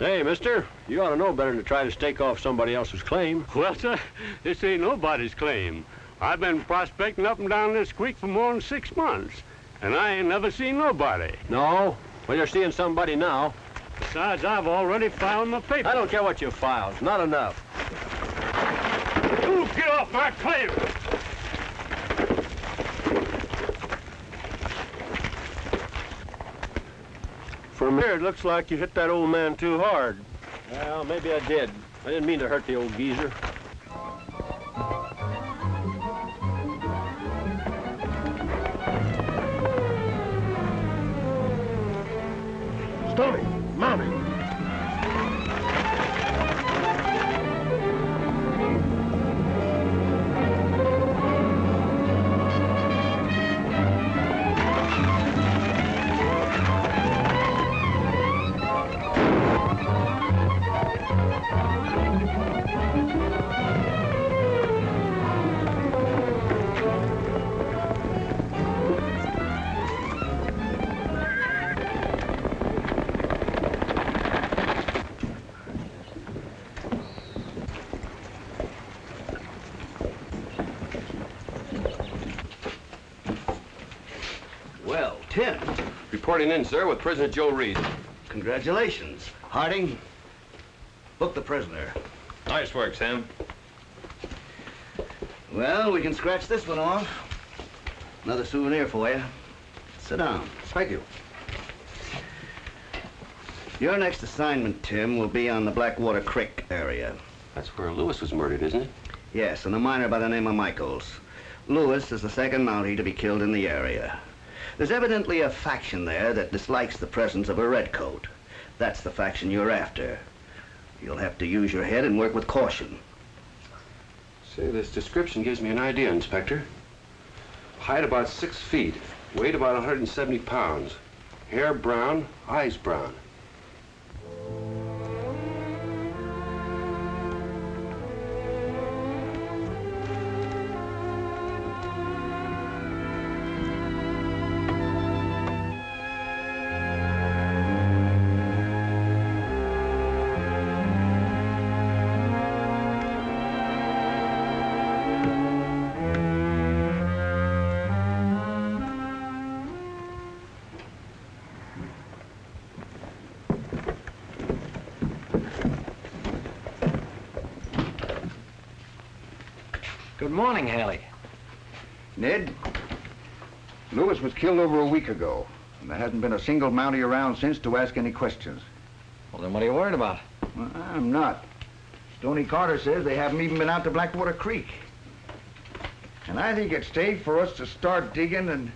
Hey, mister, you ought to know better than to try to stake off somebody else's claim. Well, sir, this ain't nobody's claim. I've been prospecting up and down this creek for more than 6 months, and I ain't never seen nobody. No? Well, you're seeing somebody now. Besides, I've already filed my papers. I don't care what you filed. Not enough. You get off my claim! From here, it looks like you hit that old man too hard. Well, maybe I did. I didn't mean to hurt the old geezer. Stony, Mountie. Well, Tim. Reporting in, sir, with Prisoner Joe Reed. Congratulations. Harding, book the prisoner. Nice work, Sam. Well, we can scratch this one off. Another souvenir for you. Sit down. Thank you. Your next assignment, Tim, will be on the Blackwater Creek area. That's where Lewis was murdered, isn't it? Yes, and a miner by the name of Michaels. Lewis is the second Mountie to be killed in the area. There's evidently a faction there that dislikes the presence of a redcoat. That's the faction you're after. You'll have to use your head and work with caution. Say, this description gives me an idea, Inspector. Height about 6 feet, weight about 170 pounds. Hair brown, eyes brown. Good morning, Haley. Ned, Lewis was killed over a week ago, and there hasn't been a single Mountie around since to ask any questions. Well, then what are you worried about? Well, I'm not. Stoney Carter says they haven't even been out to Blackwater Creek. And I think it's safe for us to start digging and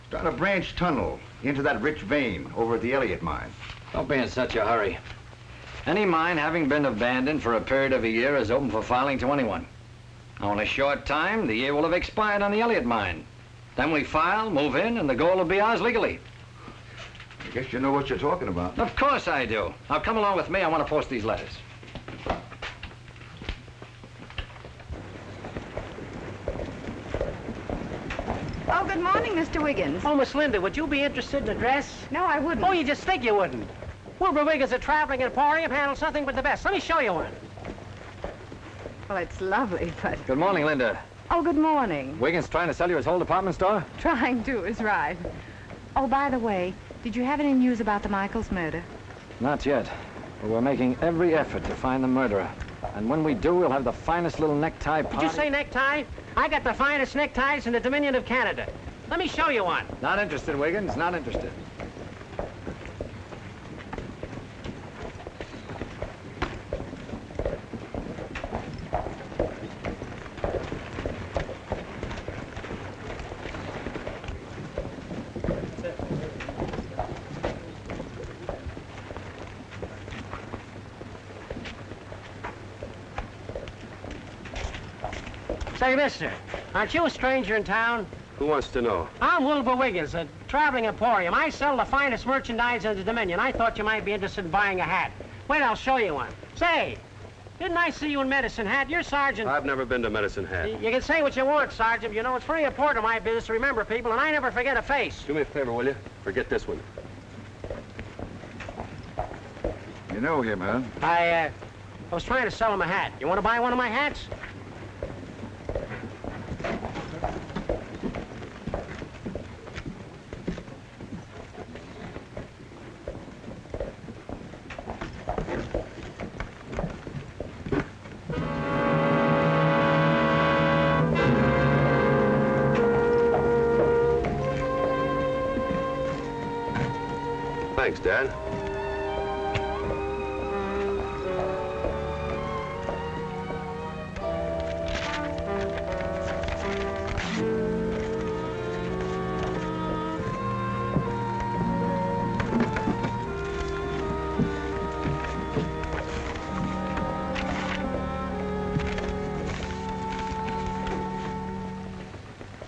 start a branch tunnel into that rich vein over at the Elliott mine. Don't be in such a hurry. Any mine having been abandoned for a period of a year is open for filing to anyone. Now, in a short time, the year will have expired on the Elliott mine. Then we file, move in, and the gold will be ours legally. I guess you know what you're talking about. Of course I do. Now, come along with me. I want to post these letters. Oh, good morning, Mr. Wiggins. Oh, Miss Linda, would you be interested in a dress? No, I wouldn't. Oh, you just think you wouldn't. Wilbur Wiggins, a traveling emporium, handles nothing but the best. Let me show you one. Well, it's lovely, but... Good morning, Linda. Oh, good morning. Wiggins trying to sell you his whole department store? Trying to is right. Oh, by the way, did you have any news about the Michaels murder? Not yet. But we're making every effort to find the murderer. And when we do, we'll have the finest little necktie party. Did you say necktie? I got the finest neckties in the Dominion of Canada. Let me show you one. Not interested, Wiggins. Not interested. Say, mister, aren't you a stranger in town? Who wants to know? I'm Wilbur Wiggins, a traveling emporium. I sell the finest merchandise in the Dominion. I thought you might be interested in buying a hat. Wait, I'll show you one. Say, didn't I see you in Medicine Hat? You're Sergeant... I've never been to Medicine Hat. You can say what you want, Sergeant. You know, it's very important in my business to remember people, and I never forget a face. Do me a favor, will you? Forget this one. You know him, huh? I was trying to sell him a hat. You want to buy one of my hats? Thanks, Dad.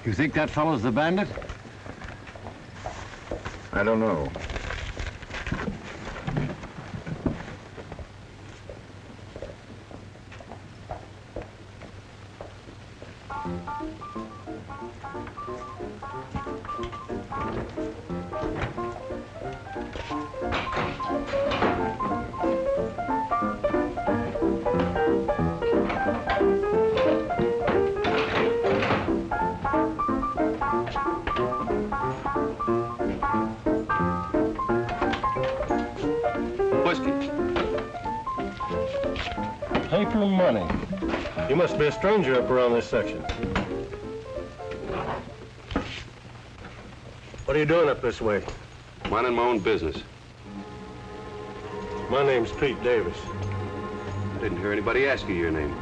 You think that fellow's the bandit? I don't know. Paper and money. You must be a stranger up around this section. What are you doing up this way? Minding my own business. My name's Pete Davis. I didn't hear anybody ask you your name.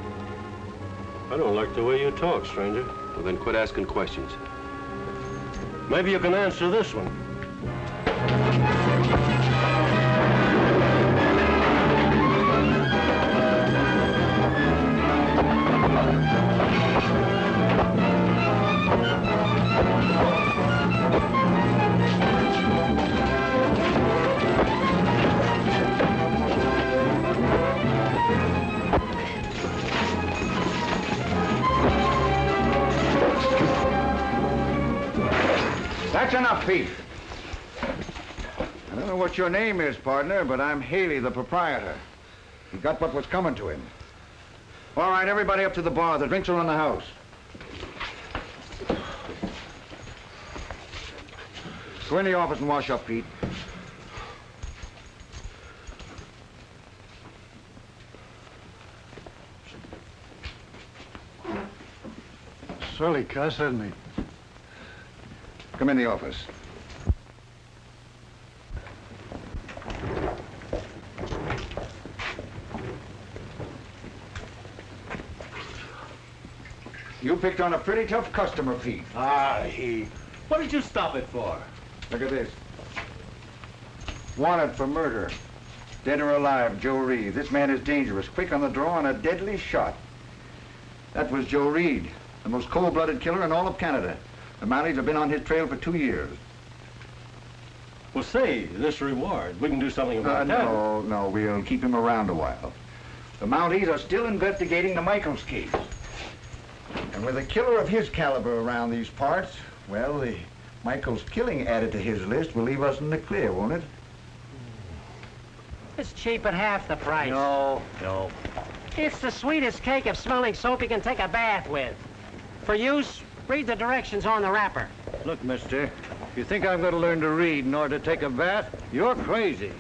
I don't like the way you talk, stranger. Well, then quit asking questions. Maybe you can answer this one. That's enough, Pete. I don't know what your name is, partner, but I'm Haley, the proprietor. He got what was coming to him. All right, everybody up to the bar. The drinks are on the house. Go in the office and wash up, Pete. Surly cuss, isn't he? Come in the office. You picked on a pretty tough customer, Pete. What did you stop it for? Look at this. Wanted for murder. Dead or alive, Joe Reed. This man is dangerous, quick on the draw, and a deadly shot. That was Joe Reed, the most cold-blooded killer in all of Canada. The Mounties have been on his trail for 2 years. Well, say, this reward, we can do something about that. No, we'll keep him around a while. The Mounties are still investigating the Michaels case. And with a killer of his caliber around these parts, well, the Michaels killing added to his list will leave us in the clear, won't it? It's cheap at half the price. No. It's the sweetest cake of smelling soap you can take a bath with. For use, read the directions on the wrapper. Look, mister, if you think I'm going to learn to read in order to take a bath, you're crazy.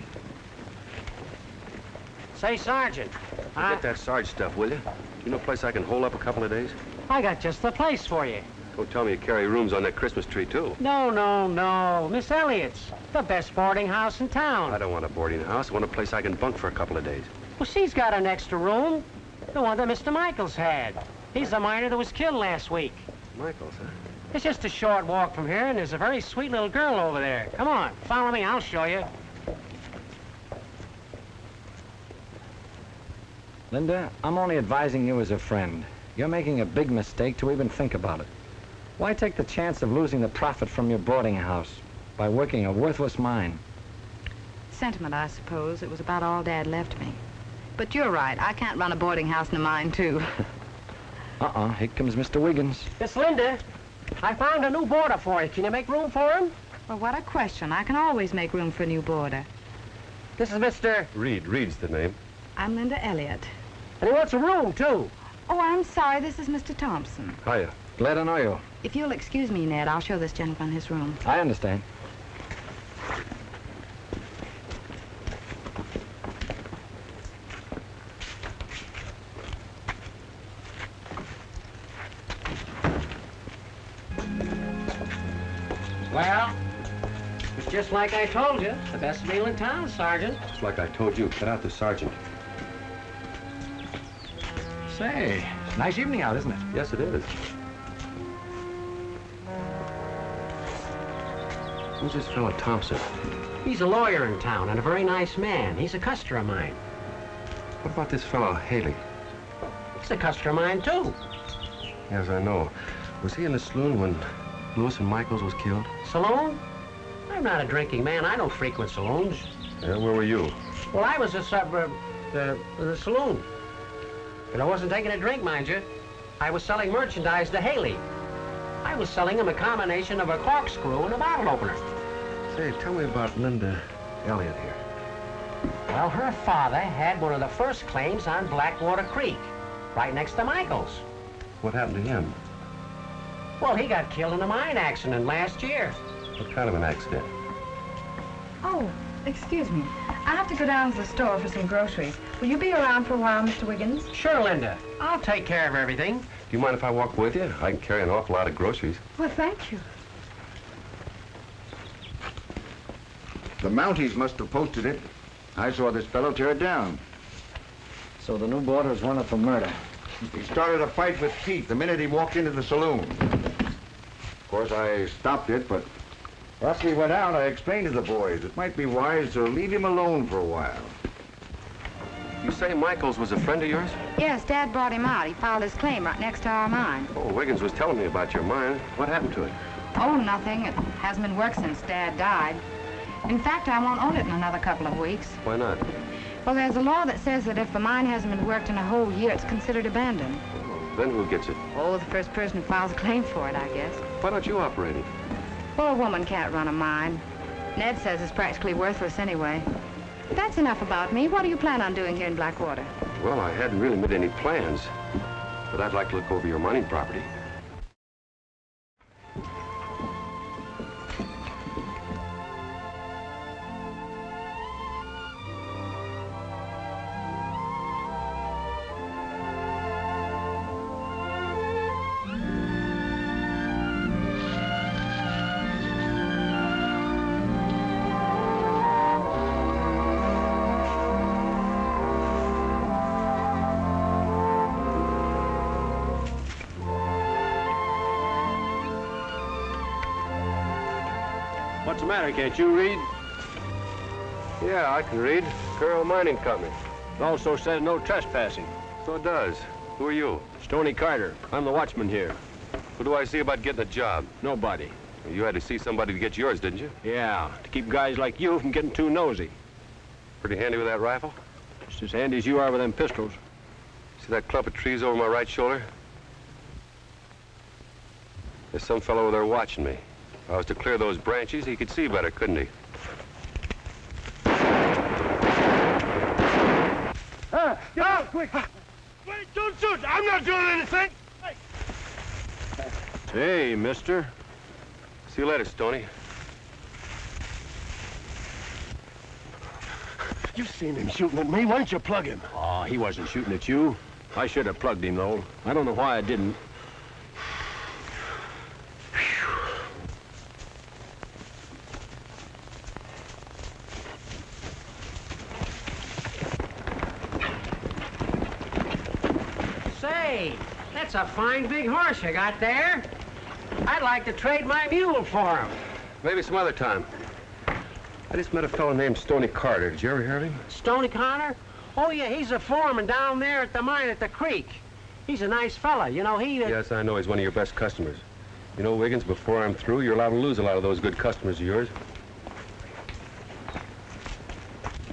Say, Sergeant. Get that Sarge stuff, will you? You know a place I can hold up a couple of days? I got just the place for you. Don't tell me you carry rooms on that Christmas tree, too. No. Miss Elliott's. The best boarding house in town. I don't want a boarding house. I want a place I can bunk for a couple of days. Well, she's got an extra room. The one that Mr. Michaels had. He's the miner that was killed last week. Michaels, huh? It's just a short walk from here, and there's a very sweet little girl over there. Come on, follow me. I'll show you. Linda, I'm only advising you as a friend. You're making a big mistake to even think about it. Why take the chance of losing the profit from your boarding house by working a worthless mine? Sentiment, I suppose. It was about all Dad left me. But you're right. I can't run a boarding house and a mine, too. Here comes Mr. Wiggins. Miss Linda, I found a new boarder for you. Can you make room for him? Well, what a question. I can always make room for a new boarder. This is Mr. Reed. Reed's the name. I'm Linda Elliott. And he wants a room, too. Oh, I'm sorry. This is Mr. Thompson. Hiya. Glad to know you. If you'll excuse me, Ned, I'll show this gentleman his room. I understand. Well, it's just like I told you. The best meal in town, Sergeant. It's like I told you. Cut out the sergeant. Say, it's a nice evening out, isn't it? Yes, it is. Who's this fellow Thompson? He's a lawyer in town and a very nice man. He's a customer of mine. What about this fellow Haley? He's a customer of mine, too. Yes, I know. Was he in the saloon when Lewis and Michaels was killed? Saloon? I'm not a drinking man. I don't frequent saloons. Yeah, where were you? Well, I was a suburb, the saloon. But I wasn't taking a drink, mind you. I was selling merchandise to Haley. I was selling him a combination of a corkscrew and a bottle opener. Say, tell me about Linda Elliott here. Well, her father had one of the first claims on Blackwater Creek, right next to Michael's. What happened to him? Well, he got killed in a mine accident last year. What kind of an accident? Oh, excuse me. I have to go down to the store for some groceries. Will you be around for a while, Mr. Wiggins? Sure, Linda. I'll take care of everything. Do you mind if I walk with you? I can carry an awful lot of groceries. Well, thank you. The Mounties must have posted it. I saw this fellow tear it down. So the new boarder's wanted for murder. He started a fight with Keith the minute he walked into the saloon. Of course, I stopped it, but after he went out, I explained to the boys it might be wise to leave him alone for a while. You say Michaels was a friend of yours? Yes, Dad brought him out. He filed his claim right next to our mine. Oh, Wiggins was telling me about your mine. What happened to it? Oh, nothing. It hasn't been worked since Dad died. In fact, I won't own it in another couple of weeks. Why not? Well, there's a law that says that if a mine hasn't been worked in a whole year, it's considered abandoned. Then who gets it? Oh, the first person who files a claim for it, I guess. Why don't you operate it? Well, a woman can't run a mine. Ned says it's practically worthless anyway. But that's enough about me. What do you plan on doing here in Blackwater? Well, I hadn't really made any plans, but I'd like to look over your mining property. What's the matter? Can't you read? Yeah, I can read. Carroll Mining Company. It also says no trespassing. So it does. Who are you? Stoney Carter. I'm the watchman here. Who do I see about getting a job? Nobody. You had to see somebody to get yours, didn't you? Yeah, to keep guys like you from getting too nosy. Pretty handy with that rifle? Just as handy as you are with them pistols. See that clump of trees over my right shoulder? There's some fellow over there watching me. If I was to clear those branches, he could see better, couldn't he? Get out, quick! Wait, don't shoot! I'm not doing anything! Hey, mister. See you later, Stoney. You seen him shooting at me. Why don't you plug him? Oh, he wasn't shooting at you. I should have plugged him, though. I don't know why I didn't. Say, that's a fine big horse you got there. I'd like to trade my mule for him. Maybe some other time. I just met a fellow named Stoney Carter. Did you ever hear of him? Stoney Connor? Oh, yeah, he's a foreman down there at the mine at the creek. He's a nice fella. You know, he... Yes, I know. He's one of your best customers. You know, Wiggins, before I'm through, you're allowed to lose a lot of those good customers of yours.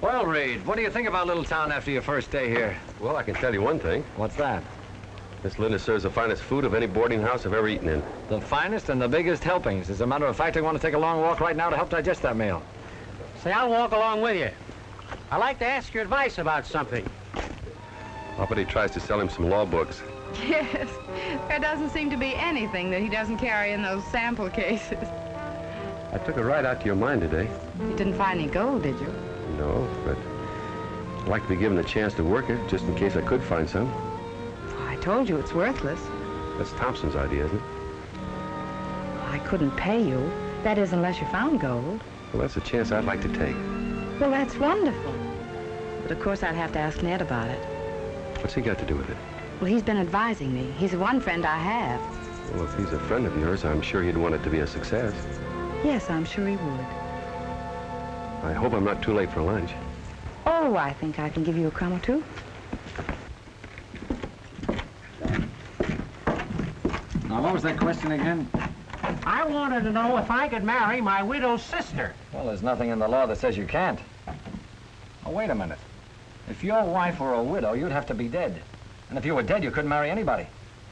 Well, Reed, what do you think about Little Town after your first day here? Well, I can tell you one thing. What's that? Miss Linda serves the finest food of any boarding house I've ever eaten in. The finest and the biggest helpings. As a matter of fact, I want to take a long walk right now to help digest that meal. Say, I'll walk along with you. I'd like to ask your advice about something. I'll bet he tries to sell him some law books. Yes. There doesn't seem to be anything that he doesn't carry in those sample cases. I took a ride out to your mine today. You didn't find any gold, did you? No, but I'd like to be given a chance to work it, just in case I could find some. I told you it's worthless. That's Thompson's idea, isn't it? I couldn't pay you. That is, unless you found gold. Well, that's a chance I'd like to take. Well, that's wonderful. But of course I'd have to ask Ned about it. What's he got to do with it? Well, he's been advising me. He's the one friend I have. Well, if he's a friend of yours, I'm sure he'd want it to be a success. Yes, I'm sure he would. I hope I'm not too late for lunch. Oh, I think I can give you a crumb or two. Now, what was that question again? I wanted to know if I could marry my widow's sister. Well, there's nothing in the law that says you can't. Oh, wait a minute. If your wife were a widow, you'd have to be dead. And if you were dead, you couldn't marry anybody.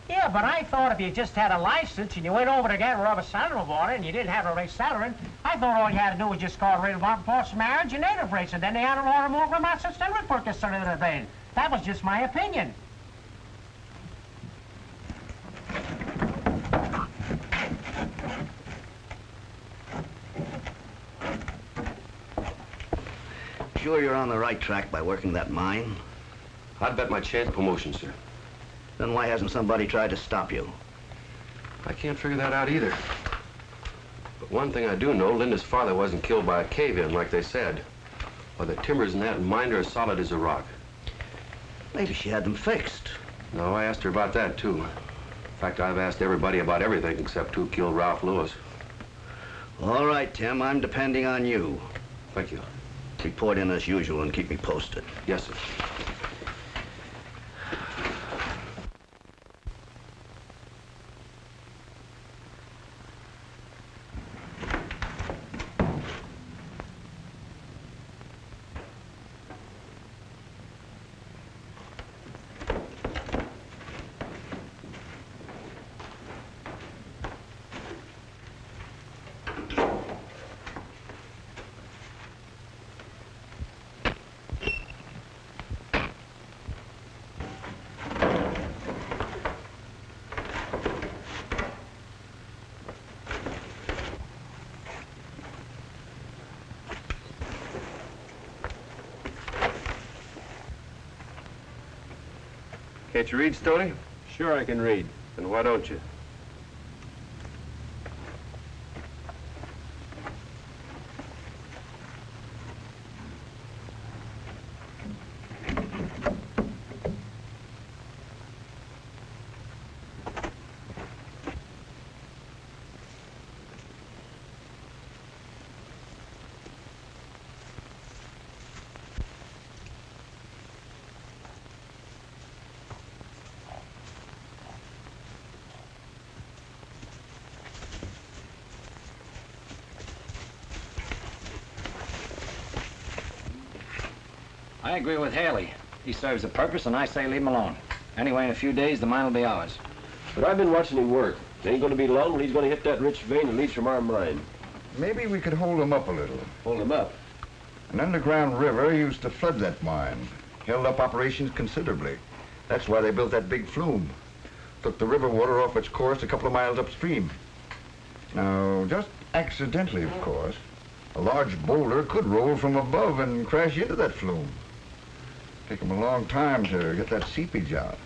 Yeah, but I thought if you just had a license and you went over to get a rubber saddle water and you didn't have a race saddling, I thought all you had to do was just call real forced marriage and native race, and then they had a lot more from us still report this sort of thing. That was just my opinion. Sure you're on the right track by working that mine? I'd bet my chance of promotion, sir. Then why hasn't somebody tried to stop you? I can't figure that out either. But one thing I do know, Linda's father wasn't killed by a cave-in like they said. Or the timbers in that mine are as solid as a rock. Maybe she had them fixed. No, I asked her about that, too. In fact, I've asked everybody about everything except who killed Ralph Lewis. All right, Tim, I'm depending on you. Thank you. Report in as usual and keep me posted. Yes, sir. Can't you read, Stoney? Sure I can read. Then why don't you? I agree with Haley. He serves a purpose, and I say leave him alone. Anyway, in a few days, the mine will be ours. But I've been watching him work. It ain't gonna be long when he's gonna hit that rich vein that leads from our mine. Maybe we could hold him up a little. Hold him up. An underground river used to flood that mine. Held up operations considerably. That's why they built that big flume. Took the river water off its course a couple of miles upstream. Now, just accidentally, of course, a large boulder could roll from above and crash into that flume. Take them a long time to get that seepage out.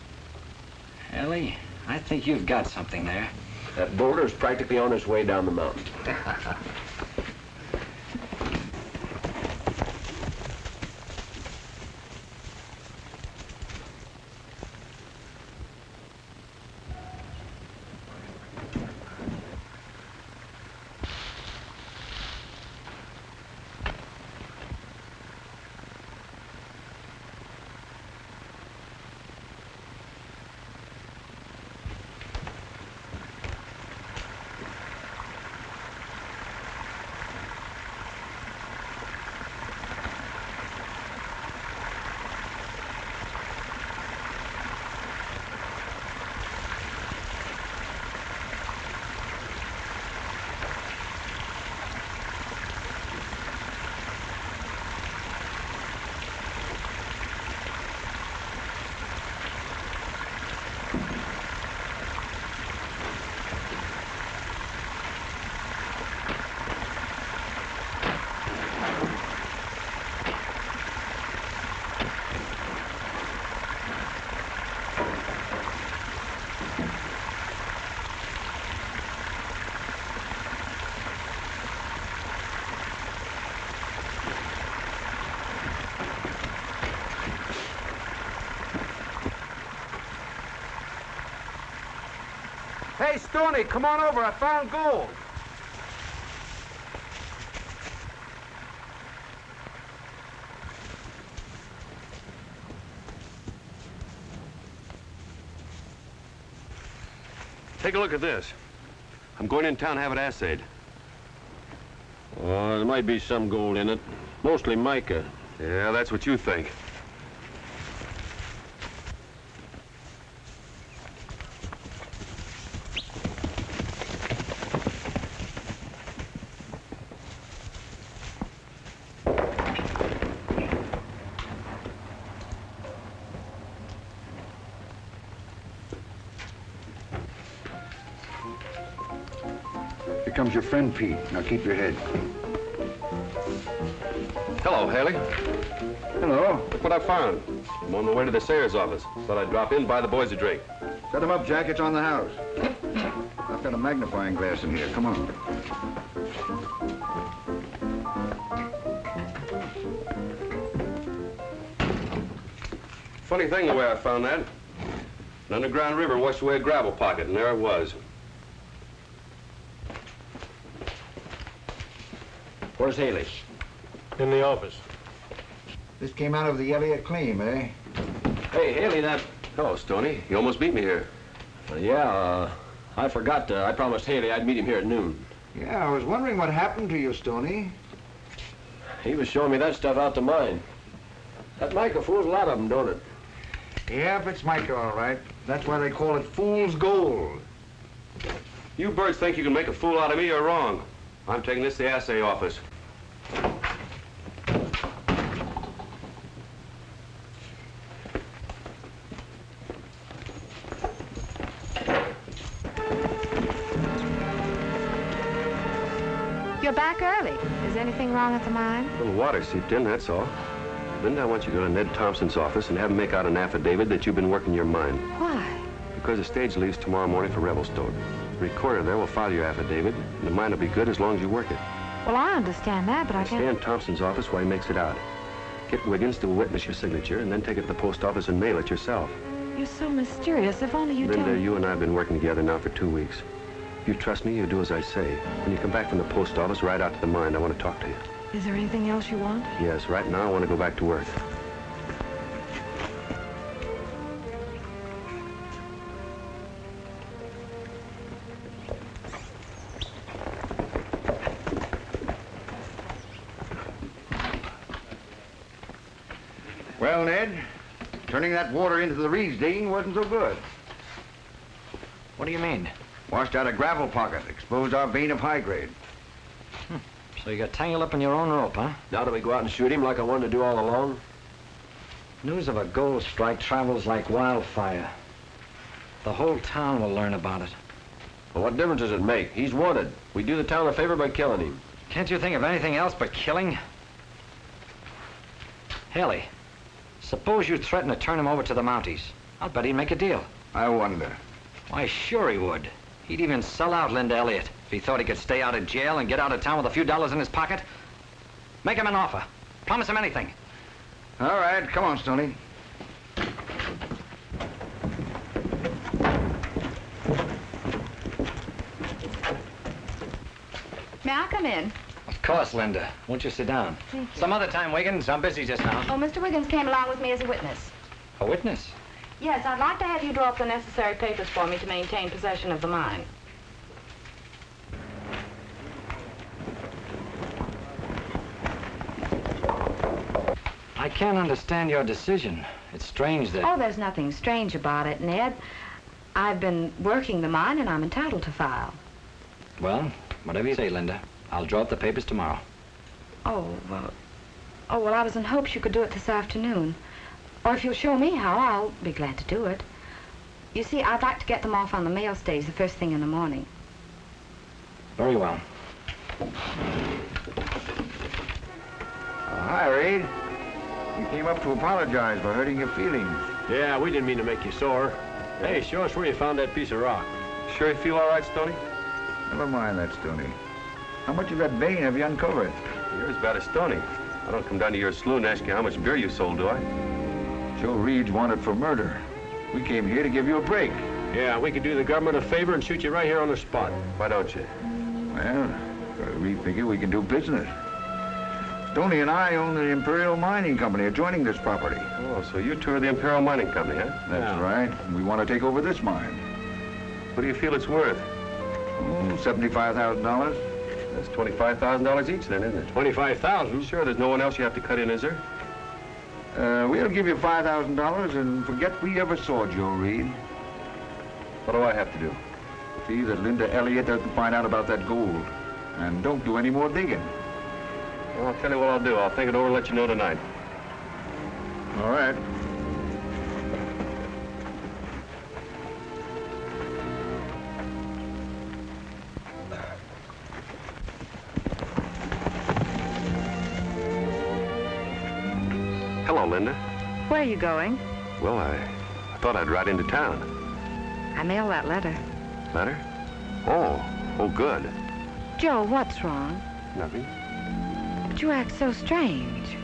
Haley, I think you've got something there. That boulder's practically on its way down the mountain. Hey, Stoney, come on over. I found gold. Take a look at this. I'm going in town to have it assayed. Oh, there might be some gold in it. Mostly mica. Yeah, that's what you think. Here comes your friend, Pete. Now keep your head. Hello, Haley. Hello. Look what I found. I'm on my way to the Sayers office. Thought I'd drop in, buy the boys a drink. Set them up, Jack. It's on the house. I've got a magnifying glass in here. Come on. Funny thing the way I found that. An underground river washed away a gravel pocket, and there it was. Where's Haley? In the office. This came out of the Elliott claim, eh? Hey, Haley, that... Hello, Stoney. You almost beat me here. I forgot. I promised Haley I'd meet him here at noon. Yeah, I was wondering what happened to you, Stoney. He was showing me that stuff out to mine. That mica fools a lot of them, don't it? Yep, it's mica, all right. That's why they call it fool's gold. You birds think you can make a fool out of me, you're wrong. I'm taking this to the assay office. You're back early. Is anything wrong at the mine? A little water seeped in, that's all. Linda, I want you to go to Ned Thompson's office and have him make out an affidavit that you've been working your mine. Why? Because the stage leaves tomorrow morning for Revelstoke. The recorder there will file your affidavit, and the mine will be good as long as you work it. Well, I understand that, but I Stay can't... in Thompson's office while he makes it out. Get Wiggins to witness your signature, and then take it to the post office and mail it yourself. You're so mysterious. If only you Linda, told... you and I have been working together now for 2 weeks. If you trust me, you do as I say. When you come back from the post office, ride out to the mine. I want to talk to you. Is there anything else you want? Yes, right now I want to go back to work. Well, Ned, turning that water into the reeds digging wasn't so good. What do you mean? Washed out a gravel pocket, exposed our vein of high grade. So you got tangled up in your own rope, huh? Now do we go out and shoot him like I wanted to do all along? News of a gold strike travels like wildfire. The whole town will learn about it. Well, what difference does it make? He's wanted. We do the town a favor by killing him. Can't you think of anything else but killing? Haley, suppose you threaten to turn him over to the Mounties. I'll bet he'd make a deal. I wonder. Why, sure he would. He'd even sell out Linda Elliott if he thought he could stay out of jail and get out of town with a few dollars in his pocket. Make him an offer. Promise him anything. All right, come on, Stoney. May I come in? Of course, Linda. Won't you sit down? Thank you. Some other time, Wiggins. I'm busy just now. Oh, Mr. Wiggins came along with me as a witness. A witness? Yes, I'd like to have you draw up the necessary papers for me to maintain possession of the mine. I can't understand your decision. It's strange that... Oh, there's nothing strange about it, Ned. I've been working the mine, and I'm entitled to file. Well, whatever you say, Linda. I'll draw up the papers tomorrow. Oh, well, I was in hopes you could do it this afternoon. Or if you'll show me how, I'll be glad to do it. You see, I'd like to get them off on the mail stage the first thing in the morning. Very well. Hi, Reed. You came up to apologize for hurting your feelings. Yeah, we didn't mean to make you sore. Hey, show us where you found that piece of rock. Sure you feel all right, Stoney? Never mind that, Stoney. How much of that vein have you uncovered? You're as bad as Stoney. I don't come down to your saloon and ask you how much beer you sold, do I? Joe Reed's wanted for murder. We came here to give you a break. Yeah, we could do the government a favor and shoot you right here on the spot. Why don't you? Well, we figure we can do business. Stoney and I own the Imperial Mining Company adjoining this property. Oh, so you two are the Imperial Mining Company, huh? That's right. We want to take over this mine. What do you feel it's worth? Oh, $75,000. That's $25,000 each then, isn't it? 25,000? Sure, there's no one else you have to cut in, is there? We'll give you $5,000 and forget we ever saw Joe Reed. What do I have to do? See that Linda Elliott doesn't find out about that gold. And don't do any more digging. Well, I'll tell you what I'll do. I'll think it over and let you know tonight. All right. Hello, Linda. Where are you going? Well, I thought I'd ride into town. I mailed that letter. Letter? Oh, good. Joe, what's wrong? Nothing. But you act so strange.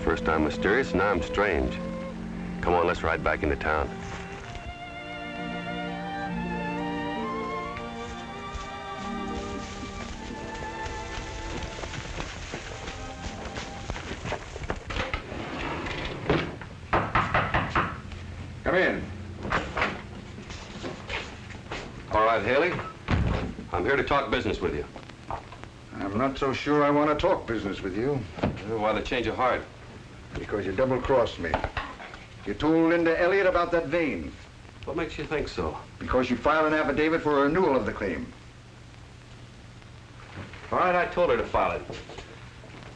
First I'm mysterious, and now I'm strange. Come on, let's ride back into town. Come in. All right, Haley. I'm here to talk business with you. I'm not so sure I want to talk business with you. Why the change of heart? Because you double-crossed me. You told Linda Elliott about that vein. What makes you think so? Because you filed an affidavit for a renewal of the claim. All right, I told her to file it.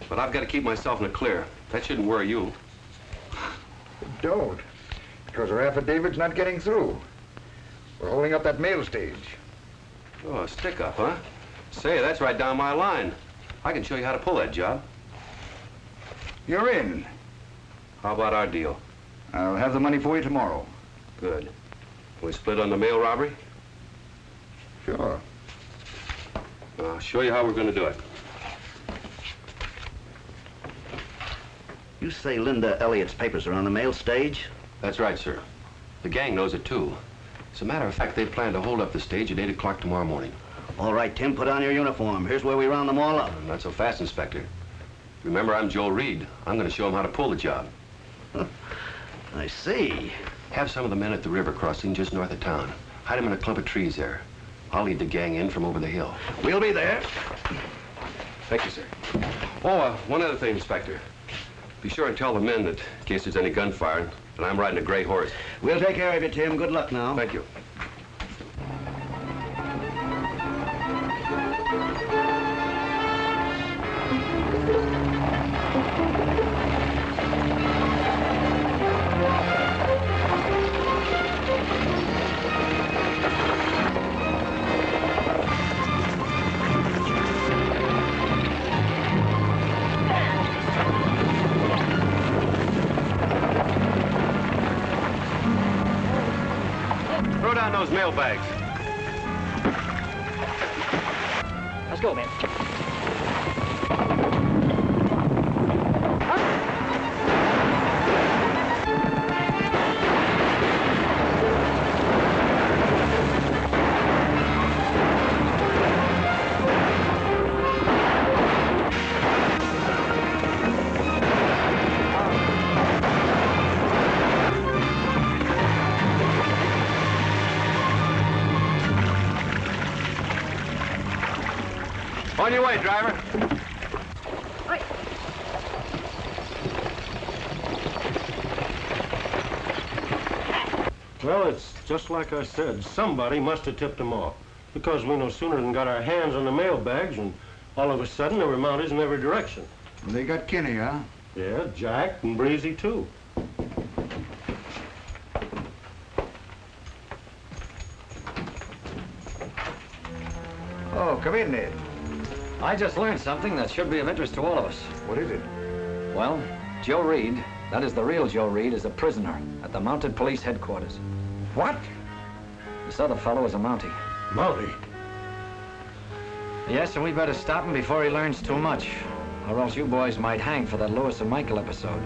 But I've got to keep myself in the clear. That shouldn't worry you. Don't. Because her affidavit's not getting through. We're holding up that mail stage. Oh, a stick-up, huh? Say, that's right down my line. I can show you how to pull that job. You're in. How about our deal? I'll have the money for you tomorrow. Good. Can we split on the mail robbery? Sure. I'll show you how we're going to do it. You say Linda Elliott's papers are on the mail stage? That's right, sir. The gang knows it, too. As a matter of fact, they plan to hold up the stage at 8 o'clock tomorrow morning. All right, Tim, put on your uniform. Here's where we round them all up. Not so fast, Inspector. Remember, I'm Joe Reed. I'm going to show them how to pull the job. I see. Have some of the men at the river crossing just north of town. Hide them in a clump of trees there. I'll lead the gang in from over the hill. We'll be there. Thank you, sir. Oh, one other thing, Inspector. Be sure and tell the men that, in case there's any gunfire, that I'm riding a gray horse. We'll take care of you, Tim. Good luck now. Thank you. Throw down those mail bags. Let's go, man. On your way, driver. Well, it's just like I said. Somebody must have tipped them off. Because we no sooner than got our hands on the mail bags, and all of a sudden there were Mounties in every direction. They got Kinney, huh? Yeah, Jack and Breezy, too. Oh, come in, Ned. I just learned something that should be of interest to all of us. What is it? Well, Joe Reed, that is the real Joe Reed, is a prisoner at the Mounted Police Headquarters. What? This other fellow is a Mountie. Mountie? Yes, and we better stop him before he learns too much, or else you boys might hang for that Lewis and Michael episode.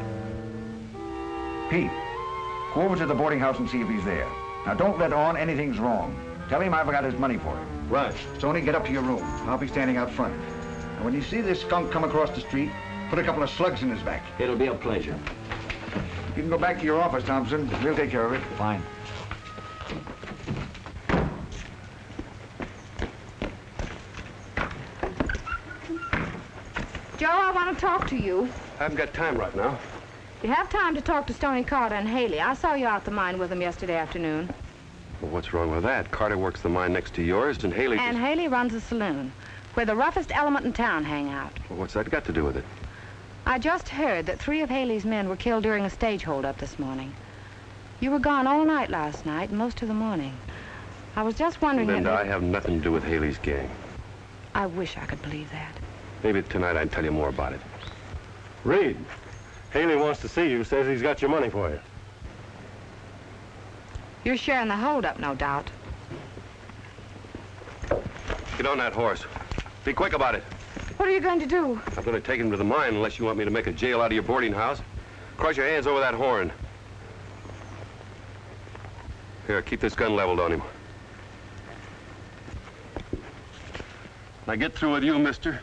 Pete, go over to the boarding house and see if he's there. Now, don't let on anything's wrong. Tell him I forgot his money for him. Right. Stoney, get up to your room. I'll be standing out front. And when you see this skunk come across the street, put a couple of slugs in his back. It'll be a pleasure. You can go back to your office, Thompson. We'll take care of it. Fine. Joe, I want to talk to you. I haven't got time right now. You have time to talk to Stoney Carter and Haley. I saw you out the mine with them yesterday afternoon. Well, what's wrong with that? Carter works the mine next to yours, and Haley... And Haley runs a saloon, where the roughest element in town hang out. Well, what's that got to do with it? I just heard that 3 of Haley's men were killed during a stage holdup this morning. You were gone all night last night and most of the morning. I was just wondering... Linda, I have nothing to do with Haley's gang. I wish I could believe that. Maybe tonight I'd tell you more about it. Reed, Haley wants to see you, says he's got your money for you. You're sharing the holdup, no doubt. Get on that horse. Be quick about it. What are you going to do? I'm going to take him to the mine unless you want me to make a jail out of your boarding house. Cross your hands over that horn. Here, keep this gun leveled on him. Now get through with you, mister.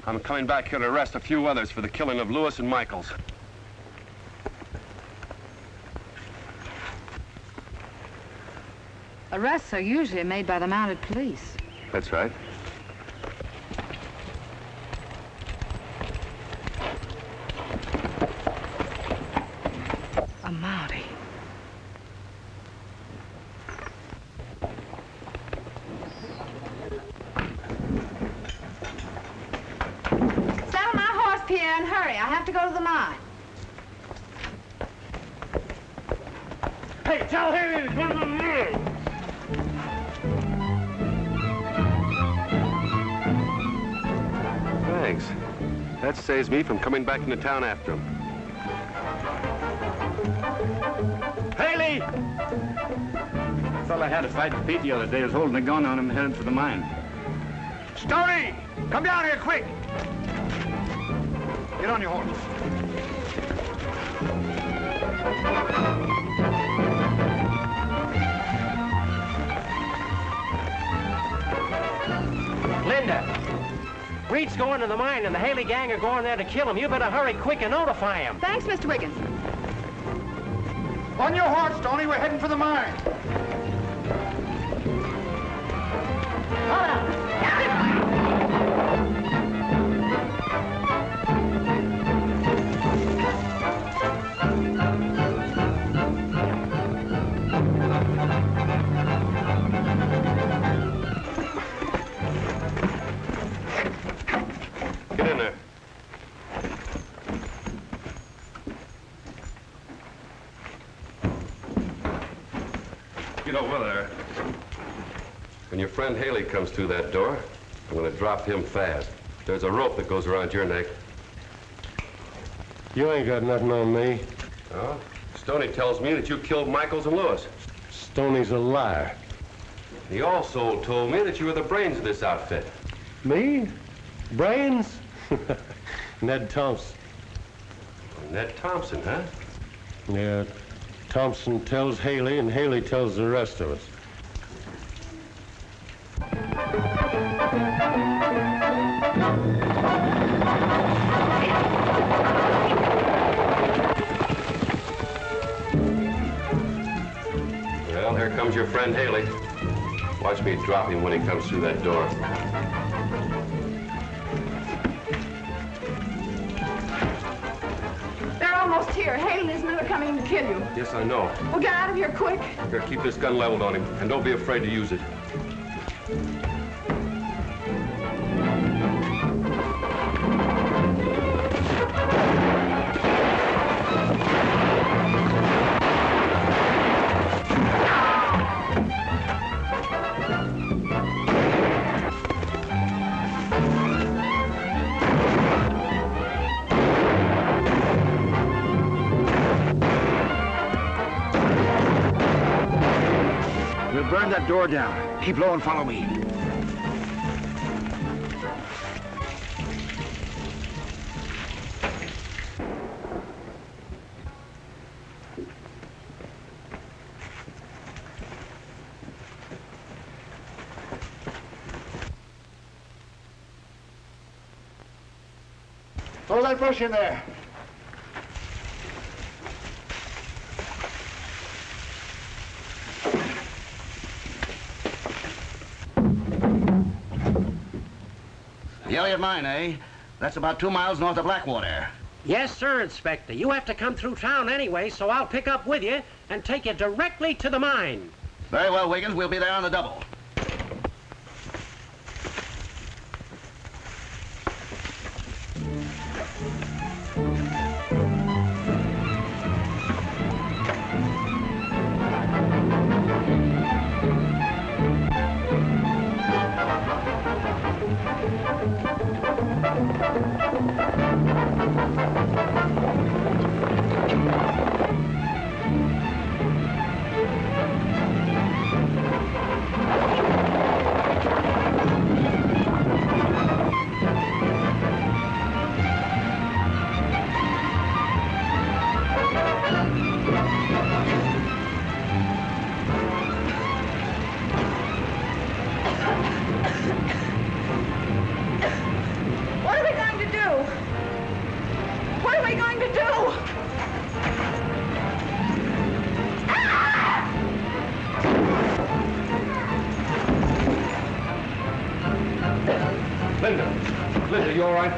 I'm coming back here to arrest a few others for the killing of Lewis and Michaels. Arrests are usually made by the mounted police. That's right. A Mountie. Saddle my horse, Pierre, and hurry. I have to go to the mine. Hey, tell Haley to come to the mine. Thanks. That saves me from coming back into town after him. Haley! The fella had a fight with Pete the other day. Was holding a gun on him headed for the mine. Stoney! Come down here, quick! Get on your horse. Linda, Reed's going to the mine and the Haley gang are going there to kill him. You better hurry quick and notify him. Thanks, Mr. Wiggins. On your horse, Stoney. We're heading for the mine. Get in there. Get over there. When your friend Haley comes through that door, I'm going to drop him fast. There's a rope that goes around your neck. You ain't got nothing on me. Oh? Stoney tells me that you killed Michaels and Lewis. Stoney's a liar. He also told me that you were the brains of this outfit. Me? Brains? Ned Thompson. Ned Thompson, huh? Yeah, Thompson tells Haley, and Haley tells the rest of us. Well, here comes your friend Haley. Watch me drop him when he comes through that door. They're almost here. Haley and his men are coming to kill you. Yes, I know. Well, get out of here quick. Here, keep this gun leveled on him, and don't be afraid to use it. We'll burn that door down. Keep low and follow me. Throw that brush in there. The Elliott Mine, eh? That's about 2 miles north of Blackwater. Yes, sir, Inspector. You have to come through town anyway, so I'll pick up with you and take you directly to the mine. Very well, Wiggins. We'll be there on the double. Linda, you all right?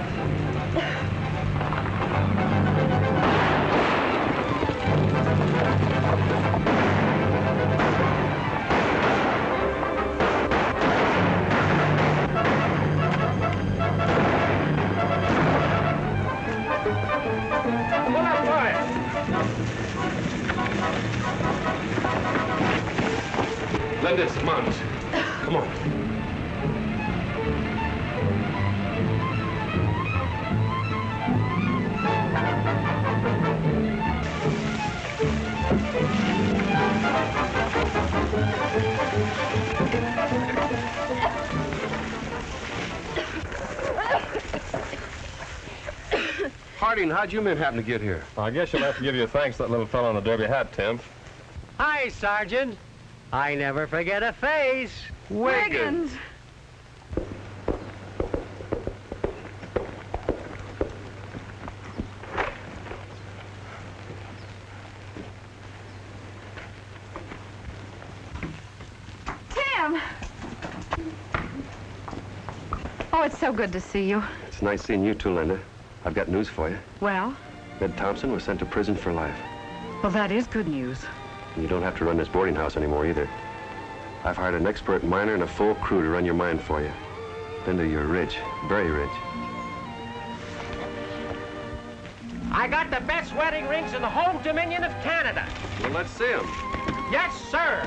Pull up fire. Linda, it's the Mounties. Come on. Harding, how'd you men happen to get here? I guess you'll have to give your thanks to that little fellow in the derby hat, Tim. Hi, Sergeant. I never forget a face. Wiggins. Tim! Oh, it's so good to see you. It's nice seeing you too, Linda. I've got news for you. Well? Ned Thompson was sent to prison for life. Well, that is good news. And you don't have to run this boarding house anymore either. I've hired an expert miner and a full crew to run your mine for you. Linda, you're rich, very rich. I got the best wedding rings in the whole Dominion of Canada. Well, let's see them. Yes, sir.